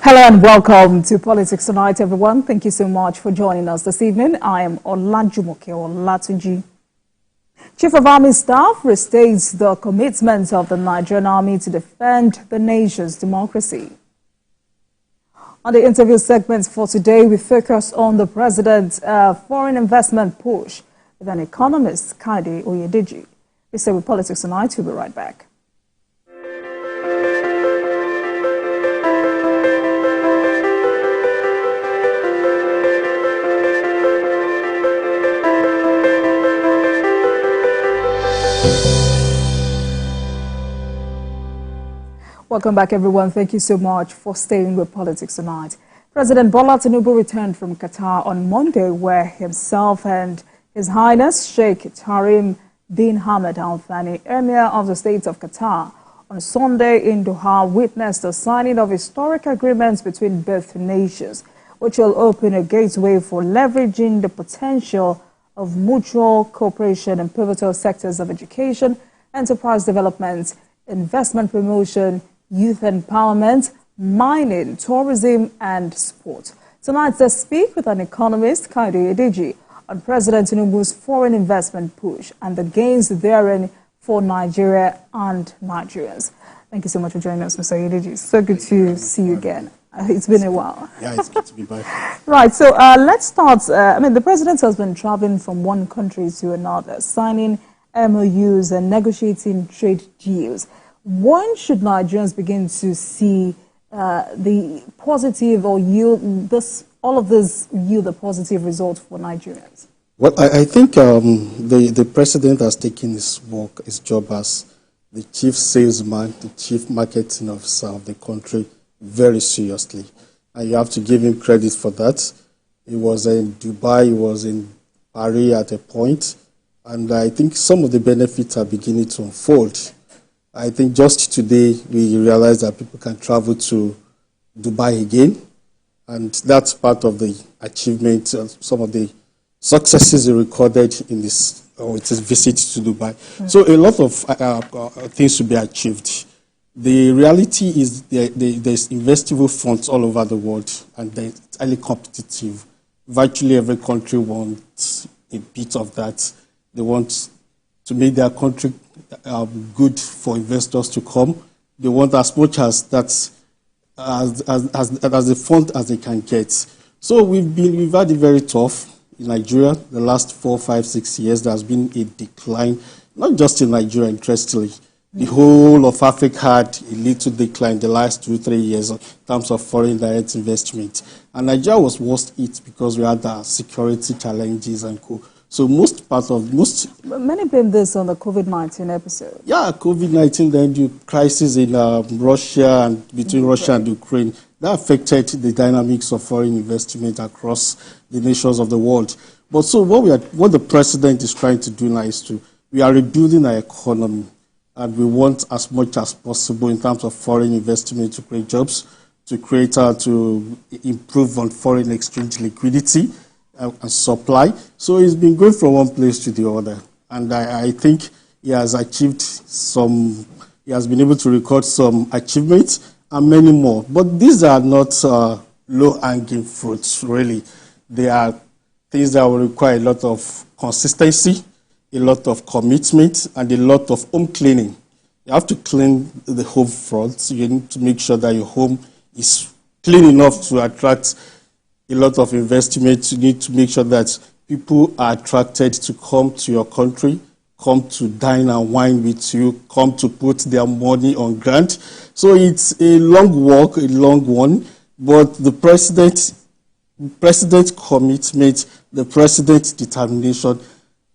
Hello and welcome to Politics Tonight, everyone. Thank you so much for joining us this evening. I am Olajumoke Olatunji. Chief of Army Staff restates the commitment of the Nigerian Army to defend the nation's democracy. On the interview segments for today, we focus on the president's foreign investment push with an economist, Kade Oyedeji. We say with Politics Tonight, we'll be right back. Welcome back, everyone. Thank you so much for staying with Politics Tonight. President Bola Tinubu returned from Qatar on Monday, where himself and His Highness Sheikh Tarim bin Hamad Al Thani, Emir of the State of Qatar, on Sunday in Doha witnessed the signing of historic agreements between both nations, which will open a gateway for leveraging the potential of mutual cooperation in pivotal sectors of education, enterprise development, investment promotion, youth empowerment, mining, tourism, and sport. Tonight, let's speak with an economist, Kade Oyedeji, on President Tinubu's foreign investment push and the gains therein for Nigeria and Nigerians. Thank you so much for joining us, Mr. Oyedeji. So good to see you again. It's been a while. Yeah, it's good to be back. Right, so let's start. The president has been traveling from one country to another, signing MOUs and negotiating trade deals. When should Nigerians begin to see the positive or yield this? All of this yield a positive result for Nigerians? Well, I think the president has taken his job as the chief salesman, the chief marketing officer of the country very seriously. And you have to give him credit for that. He was in Dubai, he was in Paris at a point, and I think some of the benefits are beginning to unfold. I think just today we realized that people can travel to Dubai again, and that's part of the achievement, some of the successes he recorded in this with his visit to Dubai. So a lot of things to be achieved. The reality is there's investable funds all over the world, and they're highly competitive. Virtually every country wants a bit of that. They want to make their country good for investors to come. They want as much as that as the fund as they can get. So we've had it very tough in Nigeria. The last 4, 5, 6 years, there has been a decline, not just in Nigeria, interestingly. The whole of Africa had a little decline the last 2, 3 years in terms of foreign direct investment. And Nigeria was worst hit because we had the security challenges and co. So many blame this on the COVID-19 episode. Yeah, COVID-19, then the crisis in Russia and between Russia and Ukraine, that affected the dynamics of foreign investment across the nations of the world. But so what the president is trying to do now is we are rebuilding our economy, and we want as much as possible in terms of foreign investment to create jobs, to improve on foreign exchange liquidity and supply. So he's been going from one place to the other. And I think he has been able to record some achievements and many more. But these are not low-hanging fruits, really. They are things that will require a lot of consistency, a lot of commitment, and a lot of home cleaning. You have to clean the home front. You need to make sure that your home is clean enough to attract a lot of investment. You need to make sure that people are attracted to come to your country, come to dine and wine with you, come to put their money on grant. So it's a long walk, a long one, but the president's commitment, the president's determination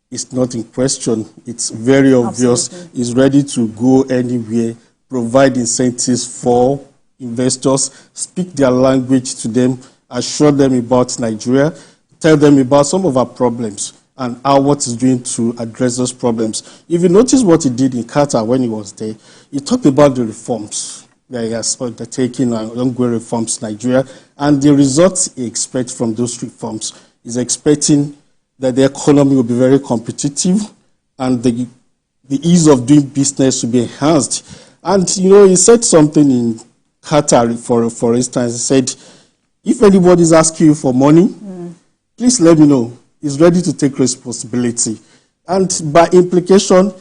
is not in question. It's very obvious. Absolutely. He's ready to go anywhere, provide incentives for investors, speak their language to them, assure them about Nigeria, tell them about some of our problems and what he's doing to address those problems. If you notice what he did in Qatar when he was there, he talked about the reforms that he has undertaken and ongoing reforms in Nigeria, and the results he expects from those reforms. He's expecting that the economy will be very competitive and the ease of doing business will be enhanced. And, he said something in Qatar, for instance, he said, if anybody's asking you for money, please let me know. He's ready to take responsibility. And by implication,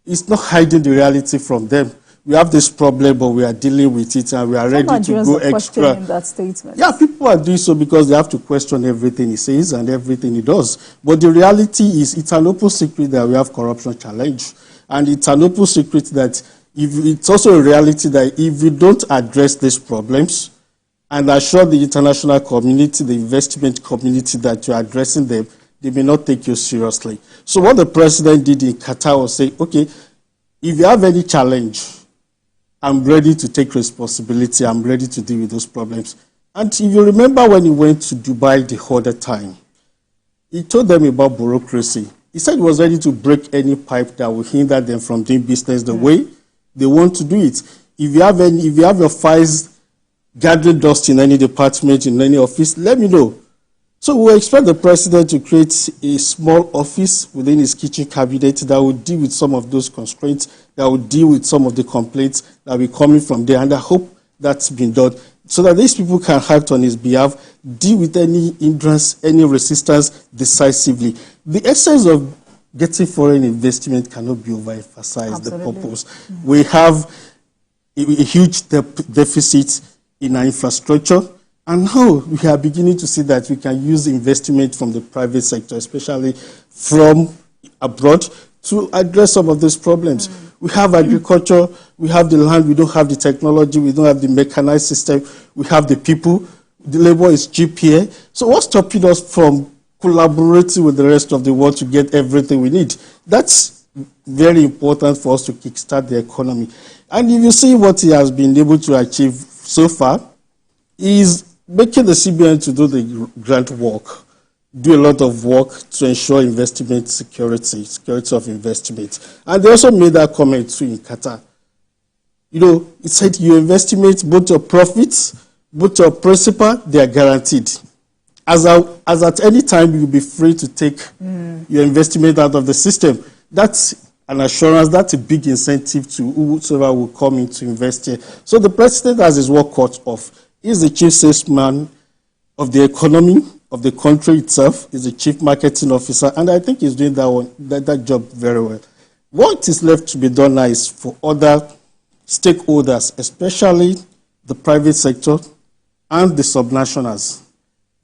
it's not hiding the reality from them. We have this problem, but we are dealing with it, and we are ready to go extra. That statement. Yeah, people are doing so because they have to question everything he says and everything he does. But the reality is, it's an open secret that we have corruption challenge. And it's an open secret that it's also a reality that if we don't address these problems and assure the international community, the investment community that you're addressing them, they may not take you seriously. So what the president did in Qatar was say, okay, if you have any challenge, I'm ready to take responsibility. I'm ready to deal with those problems. And if you remember when he went to Dubai the other time, he told them about bureaucracy. He said he was ready to break any pipe that would hinder them from doing business the way they want to do it. If you have your files gathering dust in any department, in any office, let me know. So we expect the president to create a small office within his kitchen cabinet that will deal with some of those constraints, that will deal with some of the complaints that will be coming from there. And I hope that's been done so that these people can act on his behalf, deal with any hindrance, any resistance decisively. The essence of getting foreign investment cannot be overemphasized, the purpose. We have a huge deficit in our infrastructure. And now we are beginning to see that we can use investment from the private sector, especially from abroad, to address some of these problems. We have agriculture, we have the land, we don't have the technology, we don't have the mechanized system, we have the people, the labor is cheap here. So what's stopping us from collaborating with the rest of the world to get everything we need? That's very important for us to kickstart the economy. And if you see what he has been able to achieve so far, is making the CBN to do the grant work, do a lot of work to ensure investment security of investment. And they also made that comment too in Qatar. You know, it said your investment, both your profits, both your principal, they are guaranteed. As at any time, you'll be free to take your investment out of the system. That's an assurance, that's a big incentive to whosoever will come in to invest here. So the president has his work cut off. He's the chief salesman of the economy of the country itself. He's the chief marketing officer, and I think he's doing that job very well. What is left to be done now is for other stakeholders, especially the private sector and the subnationals.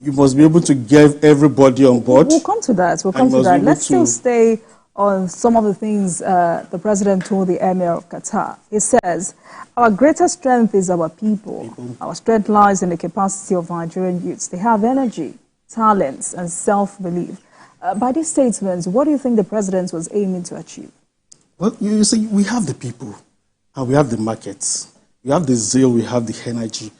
You must be able to get everybody on board. We'll come to that. We'll come to that. Let's still stay on some of the things the president told the emir of Qatar. He says, our greatest strength is our people. Our strength lies in the capacity of Nigerian youths. They have energy, talents, and self-belief. By these statements, what do you think the president was aiming to achieve? Well, you see, we have the people, and we have the markets. We have the zeal, we have the energy.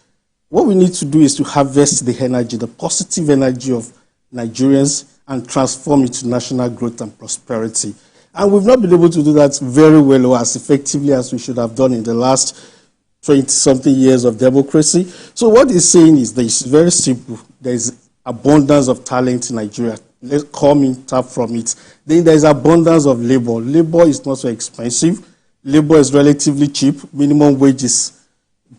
What we need to do is to harvest the energy, the positive energy of Nigerians, and transform it to national growth and prosperity. And we've not been able to do that very well or as effectively as we should have done in the last 20-something years of democracy. So what he's saying is this, very simple. There is abundance of talent in Nigeria. Let's come in, tap from it. Then there is abundance of labor. Labor is not so expensive. Labor is relatively cheap. Minimum wages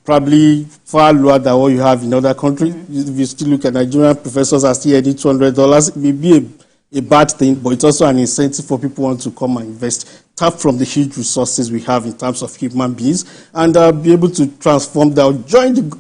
probably far lower than what you have in other countries. If you still look at Nigerian professors are still earning $200, it may be a bad thing, but it's also an incentive for people who want to come and invest, tap from the huge resources we have in terms of human beings, and be able to transform that,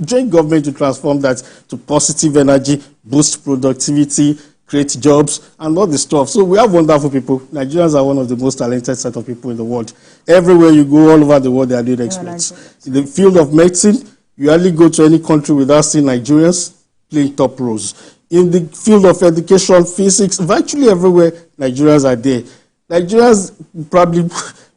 join government to transform that to positive energy, boost productivity, create jobs, and all the stuff. So we have wonderful people. Nigerians are one of the most talented set of people in the world. Everywhere you go, all over the world, they are doing experts. In the field of medicine, you hardly go to any country without seeing Nigerians playing top roles. In the field of education, physics, virtually everywhere, Nigerians are there. Nigerians probably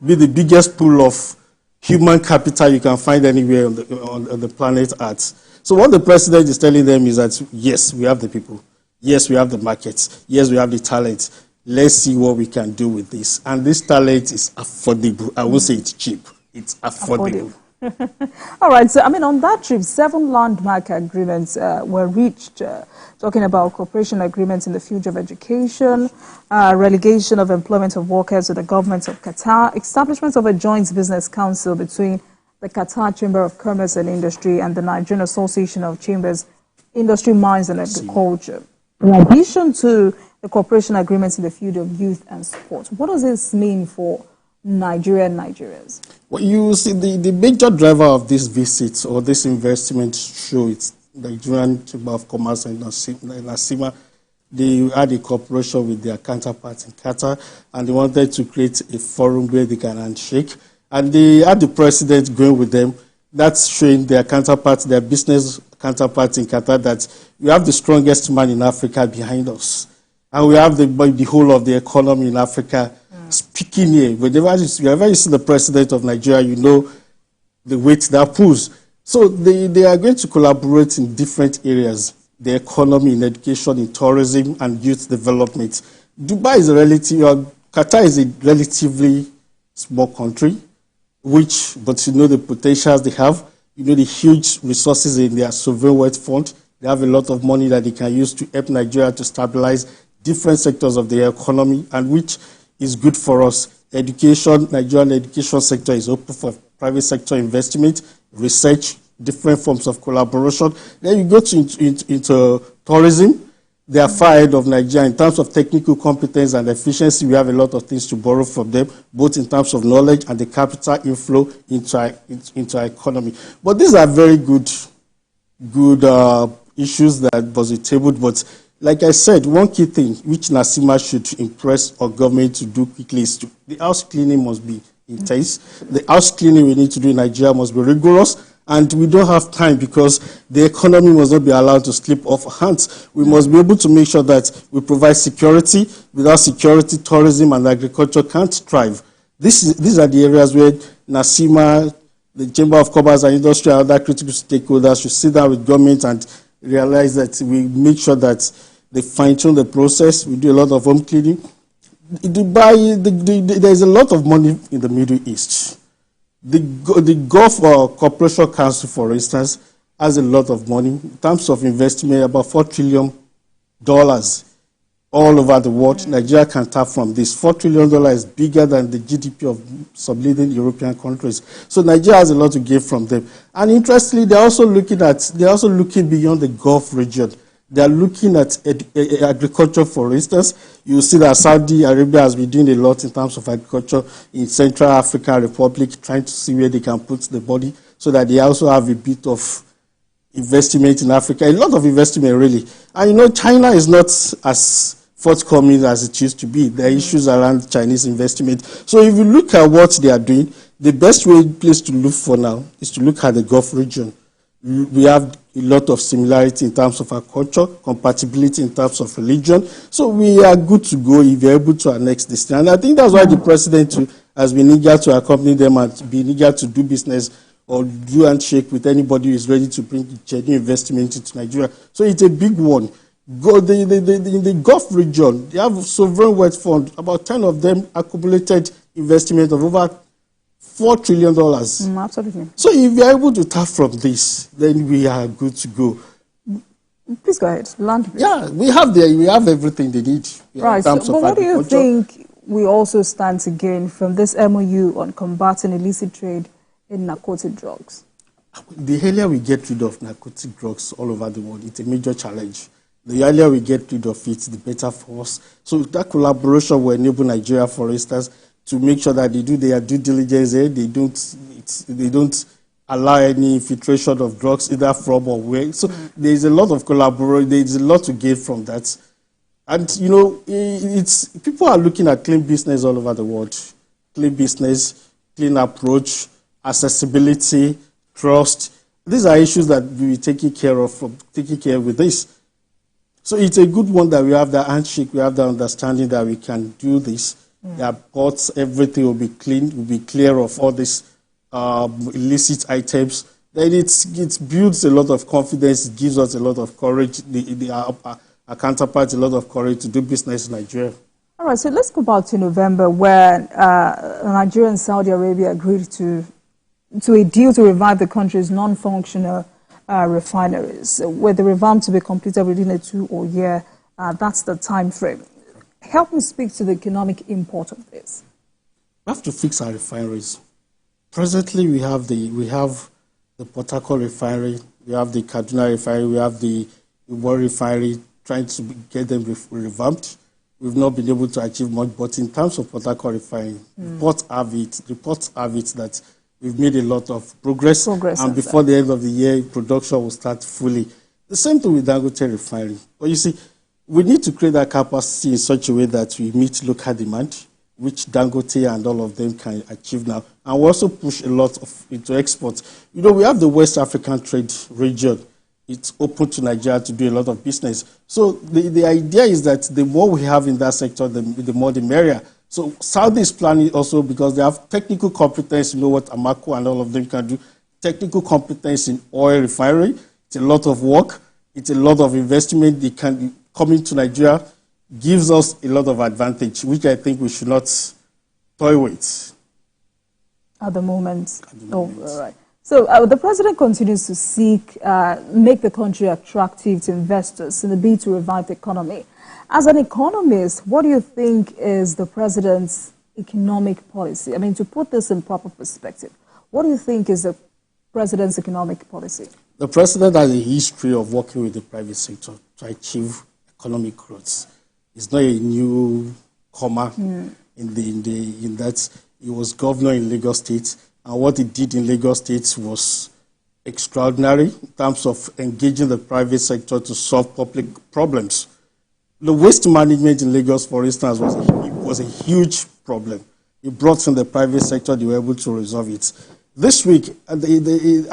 be the biggest pool of human capital you can find anywhere on the planet Earth. So what the president is telling them is that, yes, we have the people. Yes, we have the markets. Yes, we have the talent. Let's see what we can do with this. And this talent is affordable. I won't say it's cheap. It's affordable. All right. So, I mean, on that trip, 7 landmark agreements were reached, talking about cooperation agreements in the field of education, relegation of employment of workers with the government of Qatar, establishment of a joint business council between the Qatar Chamber of Commerce and Industry, and the Nigerian Association of Chambers, Industry, Mines and Agriculture. In addition to the cooperation agreements in the field of youth and sport, what does this mean for Nigeria and Nigerians? Well, you see, the major driver of this visit or this investment show it's the Nigerian Chamber of Commerce and NACIMA. They had a cooperation with their counterparts in Qatar, and they wanted to create a forum where they can handshake. And they had the president going with them. That's showing their counterparts, their business counterparts in Qatar, that we have the strongest man in Africa behind us. And we have the whole of the economy in Africa speaking here. Whenever you see the president of Nigeria, you know the weight that pulls. So they are going to collaborate in different areas: the economy, in education, in tourism, and youth development. Dubai is Qatar is a relatively small country, but you know the potentials they have. You know the huge resources in their sovereign wealth fund. They have a lot of money that they can use to help Nigeria to stabilize different sectors of the economy, and which is good for us. Education, Nigerian education sector is open for private sector investment, research, different forms of collaboration. Then you go into tourism. They are far ahead of Nigeria in terms of technical competence and efficiency. We have a lot of things to borrow from them, both in terms of knowledge and the capital inflow into our economy. But these are very good issues that was tabled. But like I said, one key thing which NACIMA should impress our government to do quickly is the house cleaning must be intense. The house cleaning we need to do in Nigeria must be rigorous. And we don't have time because the economy must not be allowed to slip off our hands. We must be able to make sure that we provide security. Without security, tourism and agriculture can't thrive. These are the areas where NACIMA, the Chamber of Commerce and Industry, and other critical stakeholders should sit down with government and realize that we make sure that they fine-tune the process. We do a lot of home cleaning. There's a lot of money in the Middle East. The Gulf Cooperation Council, for instance, has a lot of money. In terms of investment, about $4 trillion all over the world. Nigeria can tap from this. $4 trillion is bigger than the GDP of some leading European countries. So Nigeria has a lot to gain from them. And interestingly, they're also looking beyond the Gulf region. They are looking at agriculture, for instance. You see that Saudi Arabia has been doing a lot in terms of agriculture in Central African Republic, trying to see where they can put the body so that they also have a bit of investment in Africa, a lot of investment, really. And you know, China is not as forthcoming as it used to be. There are issues around Chinese investment. So if you look at what they are doing, the best place to look for now is to look at the Gulf region. We have a lot of similarity in terms of our culture, compatibility in terms of religion. So we are good to go if you're able to annex this thing. And I think that's why the president has been eager to accompany them and be eager to do business or do handshake with anybody who is ready to bring genuine investment into Nigeria. So it's a big one. In the Gulf region, they have sovereign wealth fund. About 10 of them accumulated investment of over $4 trillion. Absolutely. So if we are able to tap from this, then we are good to go. Please go ahead. Land. Yeah, we have everything they need. Right. So, but what do you think we also stand to gain from this MOU on combating illicit trade in narcotic drugs? The earlier we get rid of narcotic drugs all over the world, it's a major challenge. The earlier we get rid of it, the better for us. So that collaboration will enable Nigeria, for instance, to make sure that they do their due diligence there. They don't allow any infiltration of drugs, either from or where. So there's a lot of collaboration. There's a lot to gain from that. And, you know, people are looking at clean business all over the world. Clean business, clean approach, accessibility, trust. These are issues that we're taking care of with this. So it's a good one that we have that handshake, we have the understanding that we can do this. The ports, everything will be clean, will be clear of all these illicit items. Then it builds a lot of confidence, it gives us a lot of courage, our counterparts a lot of courage to do business in Nigeria. All right, so let's go back to November, where Nigeria and Saudi Arabia agreed to a deal to revive the country's non-functional refineries, with the revamp to be completed within a 2 year. That's the time frame. Help me speak to the economic import of this. We have to fix our refineries. Presently, we have the Port Harcourt refinery, we have the Kaduna refinery, we have the Buharis refinery, trying to get them revamped. We've not been able to achieve much, but in terms of Port Harcourt refinery, reports have it that we've made a lot of progress and before the end of the year, production will start fully. The same thing with Dangote refinery. But you see, we need to create that capacity in such a way that we meet local demand, which Dangote and all of them can achieve now. And we also push a lot into exports. You know, we have the West African trade region. It's open to Nigeria to do a lot of business. So the idea is that the more we have in that sector, the more the merrier. So Saudi is planning also because they have technical competence, you know what Aramco and all of them can do. Technical competence in oil refinery. It's a lot of work. It's a lot of investment. They can coming to Nigeria gives us a lot of advantage, which I think we should not toy with. At the moment. Oh, all right. So the president continues to make the country attractive to investors in the bid to revive the economy. As an economist, what do you think is the president's economic policy? I mean, to put this in proper perspective, what do you think is the president's economic policy? The president has a history of working with the private sector to achieve economic growth. It's not a new comma in that he was governor in Lagos State. And what he did in Lagos State was extraordinary in terms of engaging the private sector to solve public problems. The waste management in Lagos, for instance, was a huge problem. He brought in the private sector, they were able to resolve it. This week, the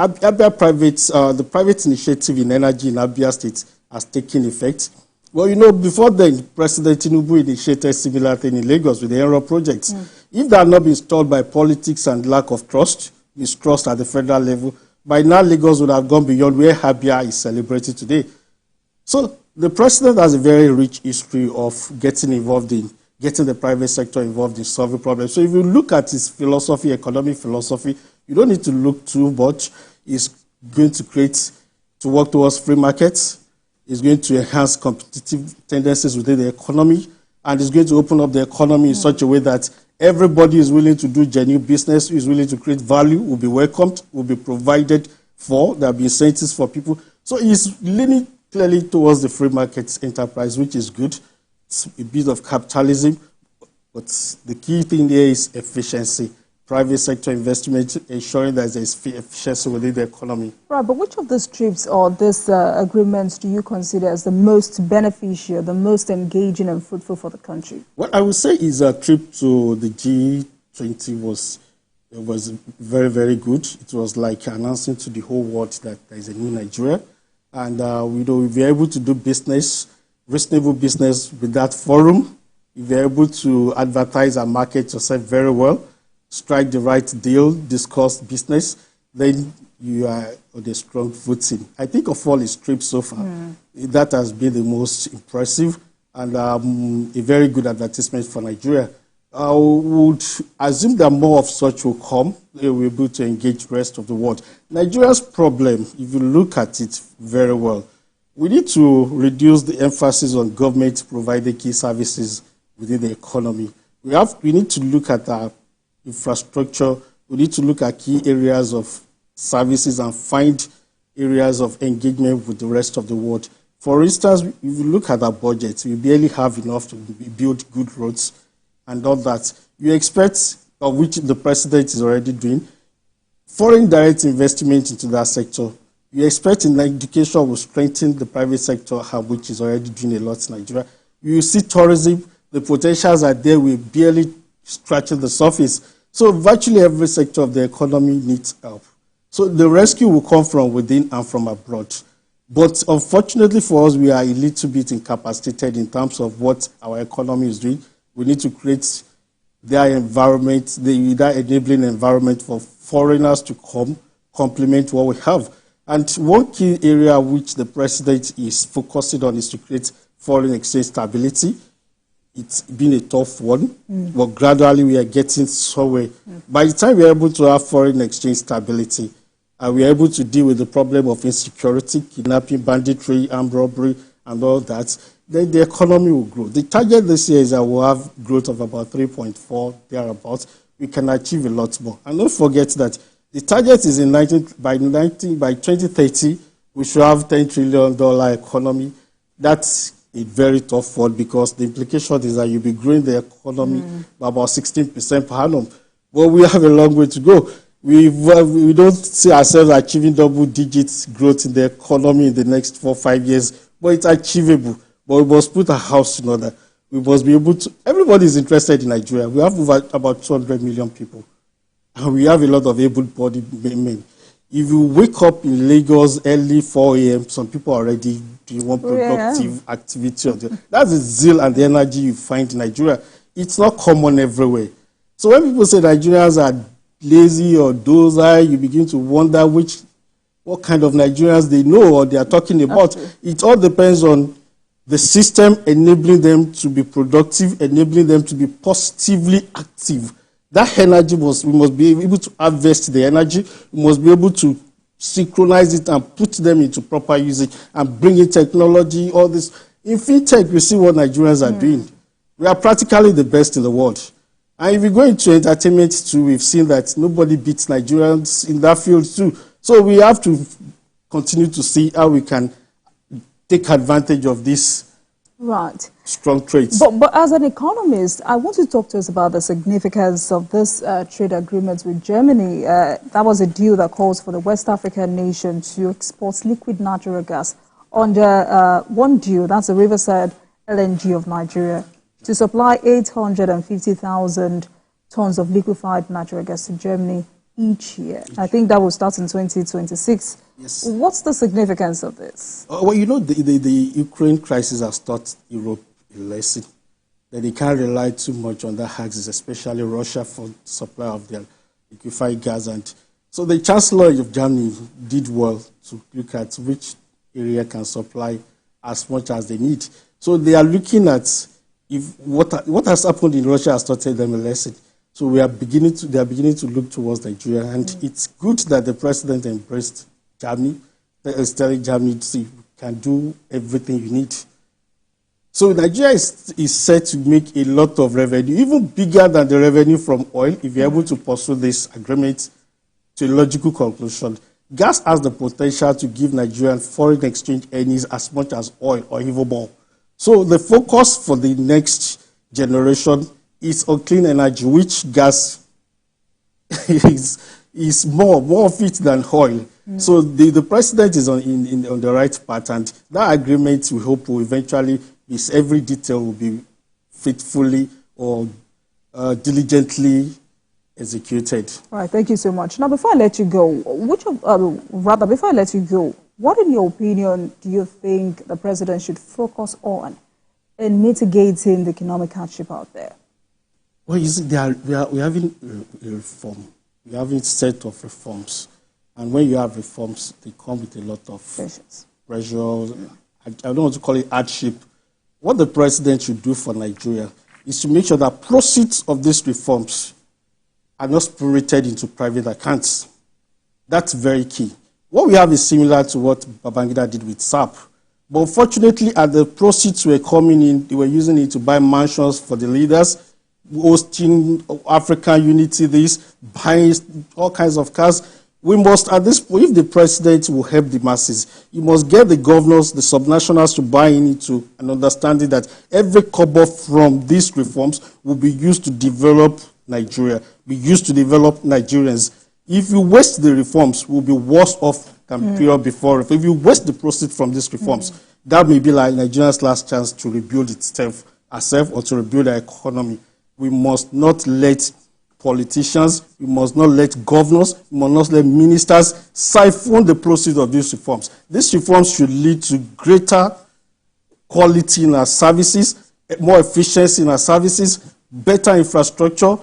private initiative in energy in Abia State has taken effect. Well, you know, before then, President Tinubu initiated a similar thing in Lagos with the Enro project. If that had not been stalled by politics and lack of trust, mistrust at the federal level, by now Lagos would have gone beyond where Abia is celebrated today. So the president has a very rich history of getting the private sector involved in solving problems. So if you look at his philosophy, economic philosophy, you don't need to look too much. He's going to work towards free markets. Is going to enhance competitive tendencies within the economy, and is going to open up the economy in such a way that everybody is willing to do genuine business, is willing to create value, will be welcomed, will be provided for, there will be incentives for people. So he's leaning clearly towards the free market enterprise, which is good. It's a bit of capitalism, but the key thing there is efficiency. Private sector investment, ensuring that there is efficiency within the economy. Right, but which of these trips or these agreements do you consider as the most beneficial, the most engaging and fruitful for the country? What I would say is a trip to the G20 was very, very good. It was like announcing to the whole world that there is a new Nigeria. And we'll be able to do business, reasonable business with that forum. You'll be able to advertise and market yourself very well. Strike the right deal, discuss business, then you are on a strong footing. I think of all his trips so far, that has been the most impressive and a very good advertisement for Nigeria. I would assume that more of such will come. They will be able to engage the rest of the world. Nigeria's problem, if you look at it very well, we need to reduce the emphasis on government providing key services within the economy. We need to look at our infrastructure. We need to look at key areas of services and find areas of engagement with the rest of the world. For instance, if you look at our budget, we barely have enough to build good roads and all that. You expect, of which the president is already doing, foreign direct investment into that sector. You expect in education will strengthen the private sector, which is already doing a lot in Nigeria. You see tourism, the potentials are there, we're barely scratching the surface. So virtually every sector of the economy needs help. So the rescue will come from within and from abroad. But unfortunately for us, we are a little bit incapacitated in terms of what our economy is doing. We need to create their environment, that enabling environment for foreigners to come, complement what we have. And one key area which the president is focusing on is to create foreign exchange stability. It's been a tough one, but gradually we are getting somewhere. By the time we are able to have foreign exchange stability, and we are able to deal with the problem of insecurity, kidnapping, banditry, armed robbery, and all that, then the economy will grow. The target this year is that we'll have growth of about 3.4, thereabouts. we can achieve a lot more. And don't forget that the target is by 2030, we should have $10 trillion economy. That's a very tough one because the implication is that you'll be growing the economy by about 16% per annum. But we have a long way to go. We don't see ourselves achieving double-digit growth in the economy in the next 4 or 5 years, but it's achievable. But we must put our house in order. We must be able to. Everybody is interested in Nigeria. We have about 200 million people, and we have a lot of able-bodied men. If you wake up in Lagos early 4 a.m., some people are already doing one productive activity. That's the zeal and the energy you find in Nigeria. It's not common everywhere. So when people say Nigerians are lazy or dozy, you begin to wonder what kind of Nigerians they know or they are talking about. It all depends on the system enabling them to be productive, enabling them to be positively active. That energy we must be able to harvest the energy. We must be able to synchronize it and put them into proper usage and bring in technology, all this. In fintech, we see what Nigerians are doing. We are practically the best in the world. And if you go into entertainment too, we've seen that nobody beats Nigerians in that field too. So we have to continue to see how we can take advantage of this strong traits. But as an economist, I want to talk to us about the significance of this trade agreement with Germany. That was a deal that calls for the West African nation to export liquid natural gas under one deal, that's the Riverside LNG of Nigeria, to supply 850,000 tons of liquefied natural gas to Germany each year. I think that will start in 2026. Yes. What's the significance of this? Well, you know, the Ukraine crisis has taught Europe a lesson that they can't rely too much on that axis, especially Russia, for supply of their liquefied gas. And so the Chancellor of Germany did well to look at which area can supply as much as they need. So they are looking at if what has happened in Russia has taught them a lesson. So they are beginning to look towards Nigeria, and it's good that the president embraced Germany. Is telling Germany, see, you can do everything you need. So Nigeria is set to make a lot of revenue, even bigger than the revenue from oil, if you're able to pursue this agreement to a logical conclusion. Gas has the potential to give Nigerian foreign exchange earnings as much as oil or even more. So the focus for the next generation is on clean energy, which gas is more of it than oil. So the president is on the right path, and that agreement we hope will eventually, every detail will be faithfully or diligently executed. All right, thank you so much. Now, before I let you go, before I let you go, what, in your opinion, do you think the president should focus on in mitigating the economic hardship out there? Well, you see, we're having a reform. We're having a set of reforms. And when you have reforms, they come with a lot of pressure. I don't want to call it hardship. What the president should do for Nigeria is to make sure that proceeds of these reforms are not spirited into private accounts. That's very key. What we have is similar to what Babangida did with SAP. But unfortunately, as the proceeds were coming in, they were using it to buy mansions for the leaders, hosting African unity, buying all kinds of cars. We must, at this point, if the president will help the masses, you must get the governors, the subnationals to buy into an understanding that every kobo from these reforms will be used to develop Nigeria, be used to develop Nigerians. If you waste the reforms, we'll be worse off than period before. If you waste the proceeds from these reforms, that may be like Nigeria's last chance to rebuild itself or to rebuild our economy. We must not let politicians, we must not let governors, we must not let ministers siphon the proceeds of these reforms. These reforms should lead to greater quality in our services, more efficiency in our services, better infrastructure.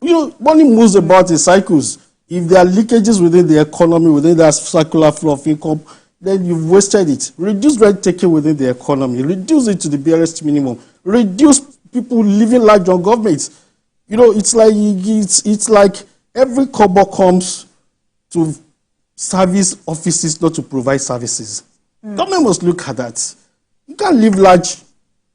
You know, money moves about in cycles. If there are leakages within the economy, within that circular flow of income, then you've wasted it. Reduce red taking within the economy. Reduce it to the barest minimum. Reduce people living large on government. You know, it's like every kobo comes to service offices, not to provide services. Government must look at that. You can't live large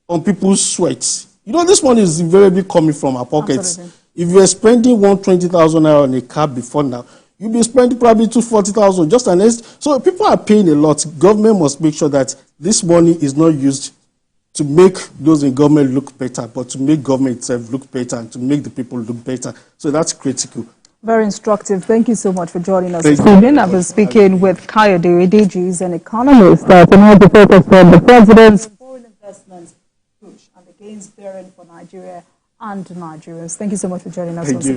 on people's sweat. You know, this money is invariably coming from our pockets. Absolutely. If you were spending 120,000 naira on a car before now, you'll be spending probably 240,000. Just an so people are paying a lot. Government must make sure that this money is not used to make those in government look better, but to make government itself look better and to make the people look better. So that's critical. Very instructive. Thank you so much for joining us this evening. I've been speaking with Kayode Edeji, an economist, tonight to focus on the president's foreign investment push and the gains bearing for Nigeria and Nigerians. Thank you so much for joining us once again.